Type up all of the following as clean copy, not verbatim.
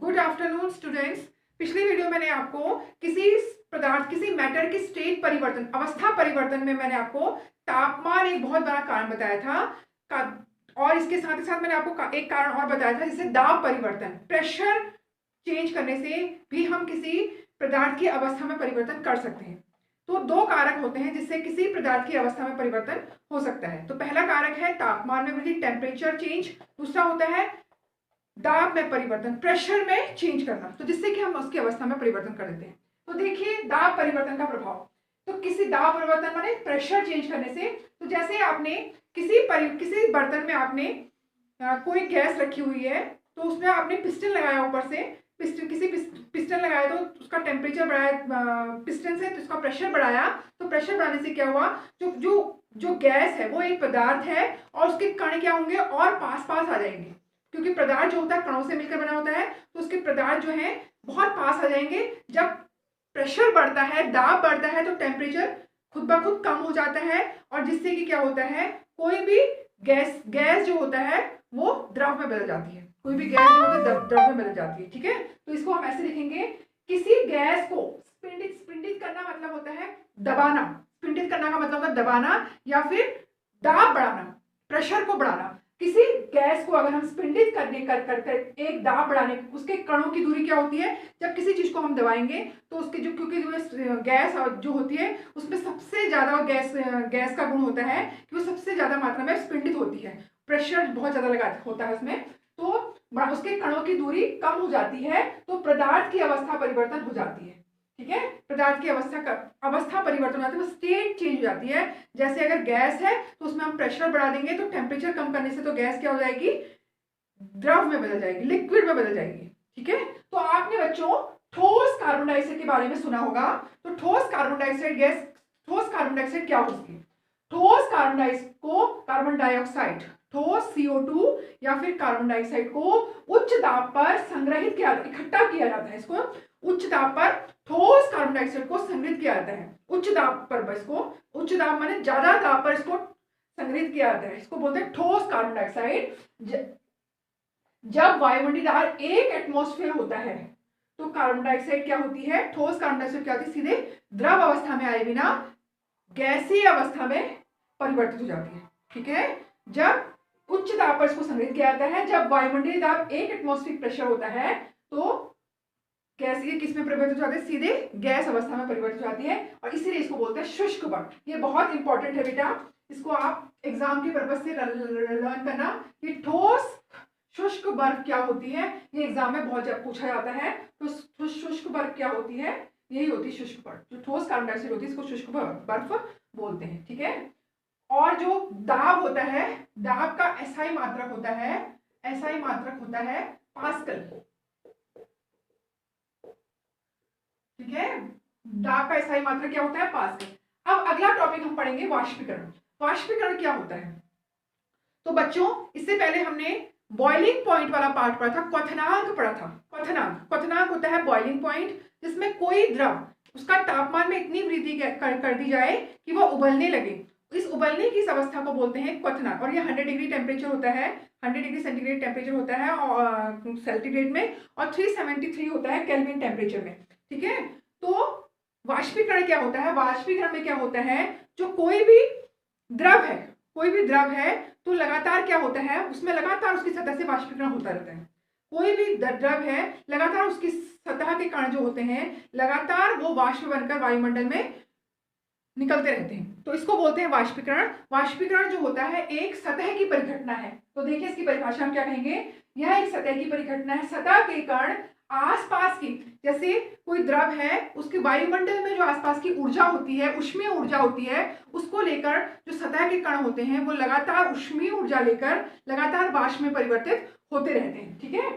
Good afternoon students. पिछली video मैंने आपको किसी मैटर की स्टेट परिवर्तन, अवस्था परिवर्तन में मैंने आपको तापमान एक बहुत बड़ा कारण बताया था और इसके साथ ही साथ मैंने आपको एक कारण और बताया था जिसे दाब परिवर्तन, प्रेशर चेंज करने से भी हम किसी पदार्थ की अवस्था में परिवर्तन कर सकते हैं। तो दो कारक होते हैं जिससे किसी पदार्थ की अवस्था में परिवर्तन हो सकता है। तो पहला कारक है तापमान में वृद्धि, टेम्परेचर चेंज। दूसरा होता है दाब में परिवर्तन, प्रेशर में चेंज करना, तो जिससे कि हम उसकी अवस्था में परिवर्तन कर देते हैं। तो देखिए दाब परिवर्तन का प्रभाव। तो किसी दाब परिवर्तन माने प्रेशर चेंज करने से, तो जैसे आपने किसी बर्तन में आपने कोई गैस रखी हुई है, तो उसमें आपने पिस्टन लगाया ऊपर से, पिस्टन लगाया तो उसका टेम्परेचर बढ़ाया पिस्टन से, तो उसका प्रेशर बढ़ाया। तो प्रेशर बढ़ाने से क्या हुआ, जो जो जो गैस है वो एक पदार्थ है और उसके कण क्या होंगे और पास पास आ जाएंगे, क्योंकि पदार्थ जो होता है कणों से मिलकर बना होता है, तो उसके पदार्थ जो है बहुत पास आ जाएंगे। जब प्रेशर बढ़ता है, दाब बढ़ता है, तो टेम्परेचर खुद ब खुद कम हो जाता है और जिससे कि क्या होता है, कोई भी गैस जो होता है वो द्रव में बदल जाती है। कोई भी गैस जो होती है द्रव में बदल जाती है। ठीक है, तो इसको हम ऐसे लिखेंगे, किसी गैस को स्पिंडित करना मतलब होता है दबाना। स्पिंडित करना का मतलब होता है दबाना या फिर दाब बढ़ाना, प्रेशर को बढ़ाना। किसी गैस को अगर हम स्पिंडित करने कर एक दाब बढ़ाने, उसके कणों की दूरी क्या होती है, जब किसी चीज को हम दबाएंगे तो उसके जो, क्योंकि गैस जो होती है उसमें सबसे ज्यादा गैस का गुण होता है कि वो सबसे ज्यादा मात्रा में स्पिंडित होती है, प्रेशर बहुत ज्यादा लगा होता है उसमें, तो उसके कणों की दूरी कम हो जाती है, तो पदार्थ की अवस्था परिवर्तन हो जाती है। ठीक है, पदार्थ की अवस्था परिवर्तन होती है, स्टेट चेंज हो जाती है। जैसे अगर गैस है तो उसमें हम प्रेशर बढ़ा देंगे, तो टेम्परेचर कम करने से तो गैस क्या हो जाएगी, द्रव में बदल जाएगी, लिक्विड में बदल जाएगी। ठीक है, तो आपने बच्चों ठोस कार्बन डाइऑक्साइड के बारे में सुना होगा। तो ठोस कार्बन डाइऑक्साइड क्या होती है? कार्बन डाइऑक्साइड, ठोस CO2 या फिर कार्बन डाइऑक्साइड को उच्च दाब पर संग्रहित किया, इकट्ठा किया जाता है। इसको उच्च दाब पर ठोस कार्बन डाइऑक्साइड को संग्रहित किया जाता है। उच्च दाब पर, इसको उच्च दाब माने ज्यादा दाब पर इसको संग्रहित किया जाता है। इसको बोलते हैं ठोस कार्बन डाइऑक्साइड। जब वायुमंडलीय 1 एटमॉस्फेयर होता है तो कार्बन डाइऑक्साइड क्या होती है, ठोस कार्बन डाइऑक्साइड क्या होती है, सीधे द्रव अवस्था में आए बिना गैसीय अवस्था में परिवर्तित हो जाती है। ठीक है, जब उच्च दाब पर इसको संग्रहित किया जाता है, जब वायुमंडलीय दाब 1 एटमॉस्फेरिक प्रेशर होता है तो गैसीय किस में परिवर्तित हो जाती है, सीधे गैस अवस्था में परिवर्तित हो जाती है, और इसीलिए इसको बोलते हैं शुष्क बर्फ। ये बहुत इंपॉर्टेंट है बेटा, इसको आप एग्जाम के पर्पज से लर्न करना कि ठोस शुष्क बर्फ क्या होती है, ये एग्जाम में बहुत पूछा जाता है। तो शुष्क बर्फ क्या होती है, यही होती है शुष्क बर्फ। जो ठोस कार्बन डाइऑक्साइड होती है इसको शुष्क बर्फ बोलते हैं। ठीक है, और जो दाब होता है, दाब का SI मात्रक होता है पास्कल। ठीक है, दाब का SI मात्रक क्या होता है, पास्कल। अब अगला टॉपिक हम पढ़ेंगे वाष्पीकरण। वाष्पीकरण क्या होता है? तो बच्चों इससे पहले हमने बॉइलिंग पॉइंट वाला पार्ट पढ़ा था, क्वथनांक पढ़ा था। क्वथनांक होता है बॉइलिंग पॉइंट, जिसमें कोई द्रव उसका तापमान में इतनी वृद्धि कर दी जाए कि वह उबलने लगे। इस उबलने की इस अवस्था को बोलते हैं क्वथनांक, और ये 100 डिग्री टेम्परेचर होता है, 100 डिग्री सेंटीग्रेड टेम्परेचर होता है और सेंटीग्रेड में, और 373 होता है केल्विन टेम्परेचर में। ठीक है, तो वाष्पीकरण क्या होता है? वाष्पीकरण में क्या होता है, जो कोई भी द्रव है तो लगातार क्या होता है, उसमें लगातार उसकी सतह से वाष्पीकरण होता रहता है। कोई भी द्रव है, लगातार उसकी सतह के कण जो होते हैं लगातार वो वाष्प बनकर वायुमंडल में निकलते रहते हैं, तो इसको बोलते हैं वाष्पीकरण। वाष्पीकरण जो होता है एक सतह की परिघटना है। तो देखिए इसकी परिभाषा हम क्या कहेंगे, यह एक सतह की परिघटना है। सतह के कण आसपास की, जैसे कोई द्रव है उसके वायुमंडल में जो आसपास की ऊर्जा होती है, ऊष्मीय ऊर्जा होती है, उसको लेकर जो सतह के कण होते हैं वो लगातार ऊष्मीय ऊर्जा लेकर लगातार वाष्प में परिवर्तित होते रहते हैं। ठीक है,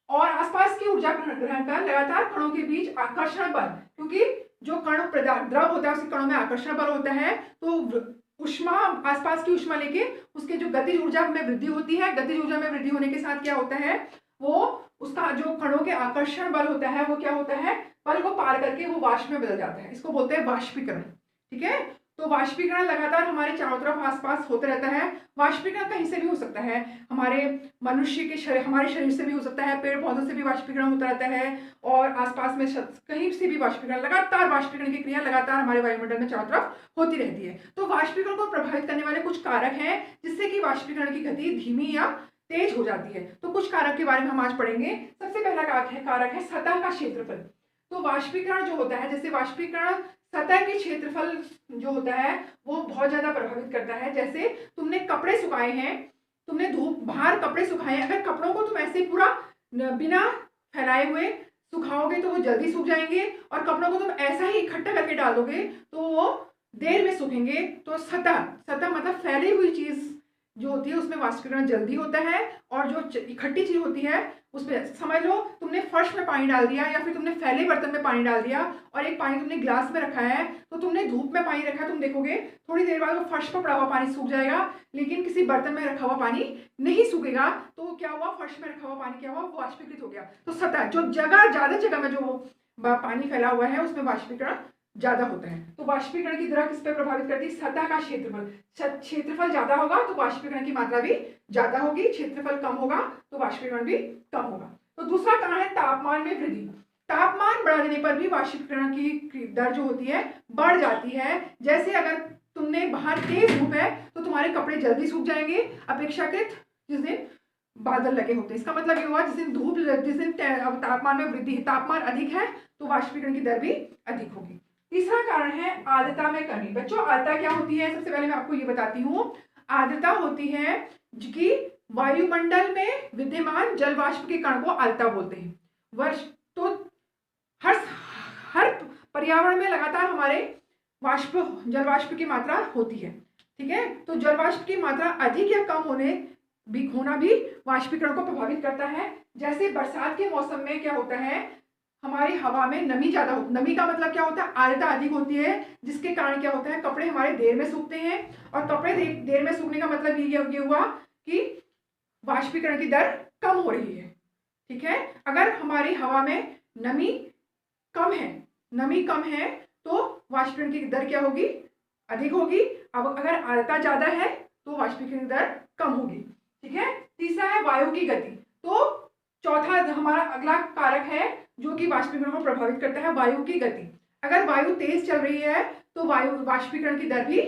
और आसपास की ऊर्जा ग्रहण कर लगातार कणों के बीच आकर्षण बल, क्योंकि जो कण द्रव होता है उसके कणों में आकर्षण बल होता है, तो उष्मा, आसपास की उष्मा लेके उसके जो गतिज ऊर्जा में वृद्धि होती है, गतिज ऊर्जा में वृद्धि होने के साथ क्या होता है, वो उसका जो कणों के आकर्षण बल होता है वो क्या होता है, बल को पार करके वो वाष्प में बदल जाता है। इसको बोलते हैं वाष्पीकरण। ठीक है, तो वाष्पीकरण लगातार हमारे चारों तरफ आसपास होता रहता है। वाष्पीकरण कहीं से भी हो सकता है, हमारे मनुष्य के शरीर, हमारे शरीर से भी हो सकता है, पेड़ पौधों से भी वाष्पीकरण होता रहता है, और आसपास में कहीं से भी वाष्पीकरण, लगातार वाष्पीकरण की क्रिया लगातार हमारे वायुमंडल में चारों तरफ होती रहती है। तो वाष्पीकरण को प्रभावित करने वाले कुछ कारक हैं जिससे कि वाष्पीकरण की गति धीमी या तेज हो जाती है। तो कुछ कारक के बारे में हम आज पढ़ेंगे। सबसे पहला कारक है सतह का क्षेत्रफल। तो वाष्पीकरण जो होता है, जैसे वाष्पीकरण सतह के क्षेत्रफल जो होता है वो बहुत ज्यादा प्रभावित करता है। जैसे तुमने कपड़े सुखाए हैं, तुमने धूप बाहर कपड़े सुखाए हैं, अगर कपड़ों को तुम ऐसे पूरा बिना फैलाए हुए सुखाओगे तो वो जल्दी सूख जाएंगे, और कपड़ों को तुम ऐसा ही इकट्ठा करके डाल दोगे तो वो देर में सूखेंगे। तो सतह सतह मतलब फैली हुई चीज जो होती है उसमें वाष्पीकरण जल्दी होता है, और जो इकट्ठी चीज होती है उसमें, समझ लो तुमने फर्श में पानी डाल दिया या फिर तुमने फैले बर्तन में पानी डाल दिया, और एक पानी तुमने ग्लास में रखा है, तो तुमने धूप में पानी रखा, तुम देखोगे थोड़ी देर बाद वो फर्श पर पड़ा हुआ पानी सूख जाएगा, लेकिन किसी बर्तन में रखा हुआ पानी नहीं सूखेगा। तो क्या हुआ, फर्श में रखा हुआ पानी क्या हुआ, वाष्पीकृत हो गया। तो सतह जो जगह, ज्यादा जगह में जो पानी फैला हुआ है उसमें वाष्पीकरण ज्यादा होता है। तो वाष्पीकरण की दर किस पे प्रभावित करती है, सतह का क्षेत्रफल। क्षेत्रफल ज्यादा होगा तो वाष्पीकरण की मात्रा भी ज्यादा होगी, क्षेत्रफल कम होगा तो वाष्पीकरण भी कम होगा। तो दूसरा कारण है तापमान में वृद्धि। तापमान बढ़ने पर भी वाष्पीकरण की दर जो होती है बढ़ जाती है। जैसे अगर तुमने बाहर तेज धूप है तो तुम्हारे कपड़े जल्दी सूख जाएंगे अपेक्षाकृत जिस दिन बादल लगे होते हैं। इसका मतलब ये हुआ जिस दिन तापमान में वृद्धि, तापमान अधिक है तो वाष्पीकरण की दर भी अधिक होगी। तीसरा कारण है आर्द्रता में कमी। बच्चों आर्द्रता क्या होती है, सबसे पहले मैं आपको ये बताती हूँ। आर्द्रता होती है कि वायुमंडल में विद्यमान जल वाष्प के कण को आर्द्रता बोलते हैं। वर्ष तो हर पर्यावरण में लगातार हमारे जल वाष्प की मात्रा होती है, ठीक है। तो जल वाष्प की मात्रा अधिक या कम होना भी वाष्पीकरण को प्रभावित करता है। जैसे बरसात के मौसम में क्या होता है, हमारी हवा में नमी ज्यादा होती है। नमी का मतलब क्या होता है, आर्द्रता अधिक होती है, जिसके कारण क्या होता है, कपड़े हमारे देर में सूखते हैं, और कपड़े देर में सूखने का मतलब ये हुआ कि वाष्पीकरण की दर कम हो रही है, ठीक है। अगर हमारी हवा में नमी कम है तो वाष्पीकरण की दर क्या होगी, अधिक होगी। अब अगर आर्द्रता ज्यादा है तो वाष्पीकरण की दर कम होगी, ठीक है। तीसरा है वायु की गति। तो चौथा हमारा अगला कारक है जो कि वाष्पीकरण को प्रभावित करता है, वायु की गति। अगर वायु तेज चल रही है तो वाष्पीकरण की दर भी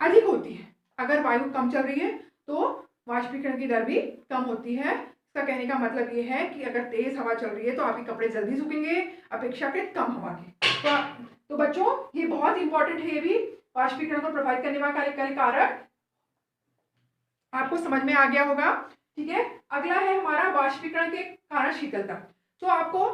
अधिक होती है। अगर वायु कम चल रही है तो वाष्पीकरण की दर भी कम होती है। इसका कहने का मतलब ये है कि अगर तेज हवा चल रही है तो आपके कपड़े जल्दी सूखेंगे अपेक्षाकृत कम हवा के। तो बच्चों ये बहुत इंपॉर्टेंट है, ये भी वाष्पीकरण को प्रभावित करने वाला कारक आपको समझ में आ गया होगा, ठीक है। अगला है हमारा वाष्पीकरण के कारण शीतलता। तो आपको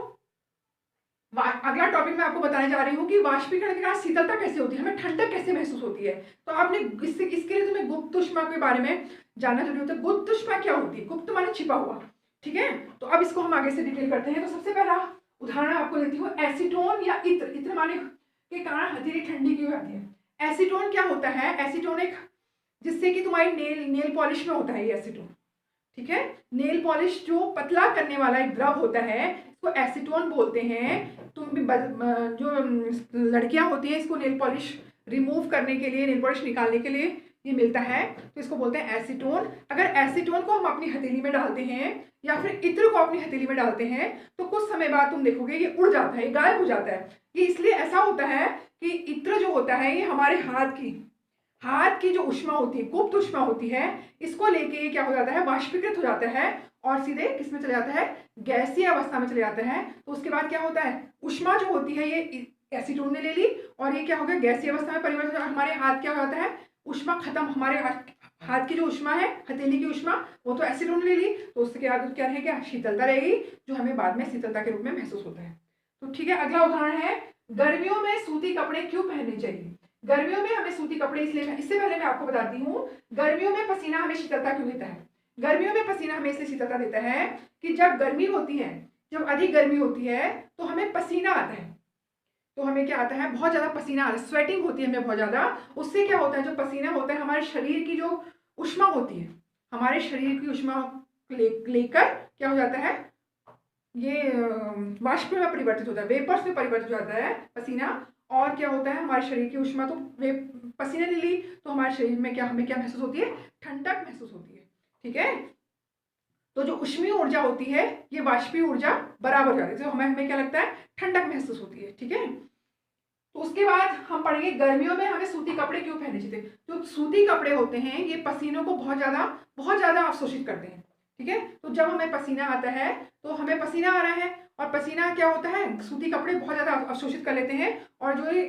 अगला टॉपिक मैं आपको बताने जा रही हूँ कि वाष्पीकरण के कारण शीतलता कैसे होती है, हमें ठंडक कैसे महसूस होती है। तो आपने इसके लिए तुम्हें गुप्त ऊष्मा के बारे में जानना जरूरी होता है। गुप्त ऊष्मा क्या होती है, गुप्त माने छिपा हुआ, ठीक है। तो अब इसको हम आगे से डिटेल करते हैं। तो सबसे पहला उदाहरण आपको देती हूँ, एसीटोन या इत्र माने के कारण हथेली ठंडी क्यों जाती है। एसीटोन क्या होता है, एसीटोन एक जिससे कि तुम्हारी नेल पॉलिश में होता है ये एसीटोन, ठीक है। नेल पॉलिश जो पतला करने वाला एक द्रव होता है इसको एसीटोन बोलते हैं। तुम भी जो लड़कियां होती हैं इसको नेल पॉलिश रिमूव करने के लिए, नेल पॉलिश निकालने के लिए ये मिलता है, तो इसको बोलते हैं एसीटोन। अगर एसीटोन को हम अपनी हथेली में डालते हैं या फिर इत्र को अपनी हथेली में डालते हैं तो कुछ समय बाद तुम देखोगे ये उड़ जाता है, गायब हो जाता है। ये इसलिए ऐसा होता है कि इत्र जो होता है ये हमारे हाथ की जो ऊष्मा होती है, गुप्त ऊष्मा होती है, इसको लेके क्या हो जाता है, वाष्पीकृत हो जाता है और सीधे किस में चले जाता है, गैसीय अवस्था में चले जाता है। तो उसके बाद क्या होता है, ऊष्मा जो होती है ये एसीटोन ने ले ली और ये क्या हो गया, गैसीय अवस्था में परिवर्तन। हमारे हाथ क्या हो जाता है, ऊष्मा खत्म, हमारे हाथ की जो ऊष्मा है, हथेली की ऊष्मा, वो तो एसीटोन ने ले ली। तो उसके बाद क्या रहेगा, शीतलता रहेगी, जो हमें बाद में शीतलता के रूप में महसूस होता है। तो ठीक है, अगला उदाहरण है, गर्मियों में सूती कपड़े क्यों पहनने चाहिए। गर्मियों में हमें सूती कपड़े इसलिए, इससे पहले मैं आपको बताती हूँ, गर्मियों में पसीना हमें शीतलता क्यों देता है। गर्मियों में पसीना हमें इसलिए शीतलता देता है कि जब गर्मी होती है, जब अधिक गर्मी होती है तो हमें पसीना आता है। तो हमें क्या आता है, बहुत ज्यादा पसीना आता है, स्वेटिंग होती है हमें बहुत ज्यादा। उससे क्या होता है, जो पसीना होता है हमारे शरीर की जो ऊष्मा होती है, हमारे शरीर की ऊष्मा लेकर क्या हो जाता है, ये वाष्प में परिवर्तित होता है, वेपर्स में परिवर्तित हो जाता है पसीना, और क्या होता है, हमारे शरीर की ऊष्मा, तो वे पसीने ले ली तो हमारे शरीर में क्या, हमें क्या महसूस होती है, ठंडक महसूस होती है। ठीक है, तो जो ऊष्मीय ऊर्जा होती है ये वाष्पीय ऊर्जा बराबर हो जाती है, तो हमें हमें क्या लगता है, ठंडक महसूस होती है। ठीक है, तो उसके बाद हम पढ़ेंगे गर्मियों में हमें सूती कपड़े क्यों पहनने चाहिए। जो सूती कपड़े होते हैं ये पसीनों को बहुत ज़्यादा अवशोषित करते हैं। ठीक है, तो जब हमें पसीना आता है, तो हमें पसीना आ रहा है, और पसीना क्या होता है, सूती कपड़े बहुत ज़्यादा अवशोषित कर लेते हैं, और जो ये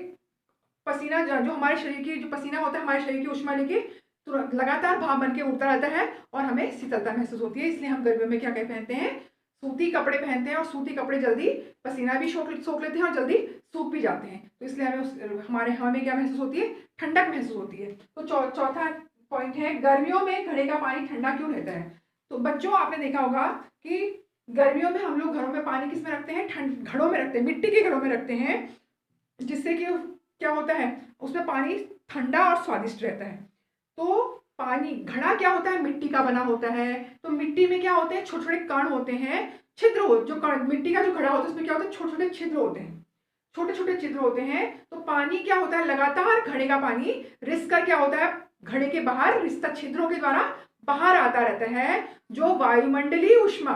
पसीना जो हमारे शरीर की, जो पसीना होता है हमारे शरीर की ऊष्मा लेके तुरंत लगातार भाप बन के उड़ता रहता है, और हमें शीतलता महसूस होती है। इसलिए हम गर्मियों में क्या क्या पहनते हैं, सूती कपड़े पहनते हैं, और सूती कपड़े जल्दी पसीना भी सोख लेते हैं और जल्दी सूख भी जाते हैं, तो इसलिए हमें क्या महसूस होती है, ठंडक महसूस होती है। तो चौथा पॉइंट है, गर्मियों में घड़े का पानी ठंडा क्यों रहता है। तो बच्चों, आपने देखा होगा कि गर्मियों में हम लोग घरों में पानी किस में रखते हैं, घड़ों में रखते हैं, मिट्टी के घड़ों में रखते हैं, जिससे कि क्या होता है, उसमें पानी ठंडा और स्वादिष्ट रहता है। तो पानी, घड़ा क्या होता है, मिट्टी का बना होता है, तो मिट्टी में क्या होते हैं, छोटे छोटे कण होते हैं, छिद्र हो, जो कण, मिट्टी का जो घड़ा होता है उसमें क्या होता है, छोटे छोटे छिद्र होते हैं, छोटे छोटे छिद्र होते हैं। तो पानी क्या होता है, लगातार घड़े का पानी रिस कर क्या होता है, घड़े के बाहर रिश्ता छिद्रों के द्वारा बाहर आता रहता है, जो वायुमंडलीय ऊष्मा,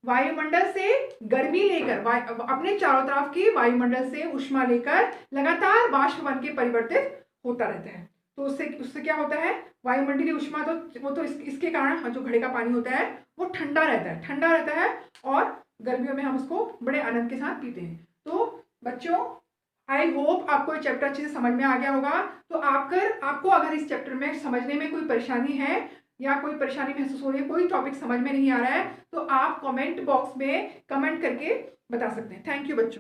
वायुमंडल से गर्मी लेकर, अपने चारों तरफ की वायुमंडल से ऊष्मा लेकर लगातार वाष्प बन के परिवर्तित होता रहता है। तो उससे उससे क्या होता है, वायुमंडलीय ऊष्मा, तो वो तो इसके कारण जो घड़े का पानी होता है वो ठंडा रहता है, और गर्मियों में हम उसको बड़े आनंद के साथ पीते हैं। तो बच्चों, आई होप आपको ये चैप्टर अच्छे से समझ में आ गया होगा। तो आपको अगर इस चैप्टर में समझने में कोई परेशानी है, या कोई परेशानी महसूस हो रही है, कोई टॉपिक समझ में नहीं आ रहा है, तो आप कमेंट बॉक्स में कमेंट करके बता सकते हैं। थैंक यू बच्चों।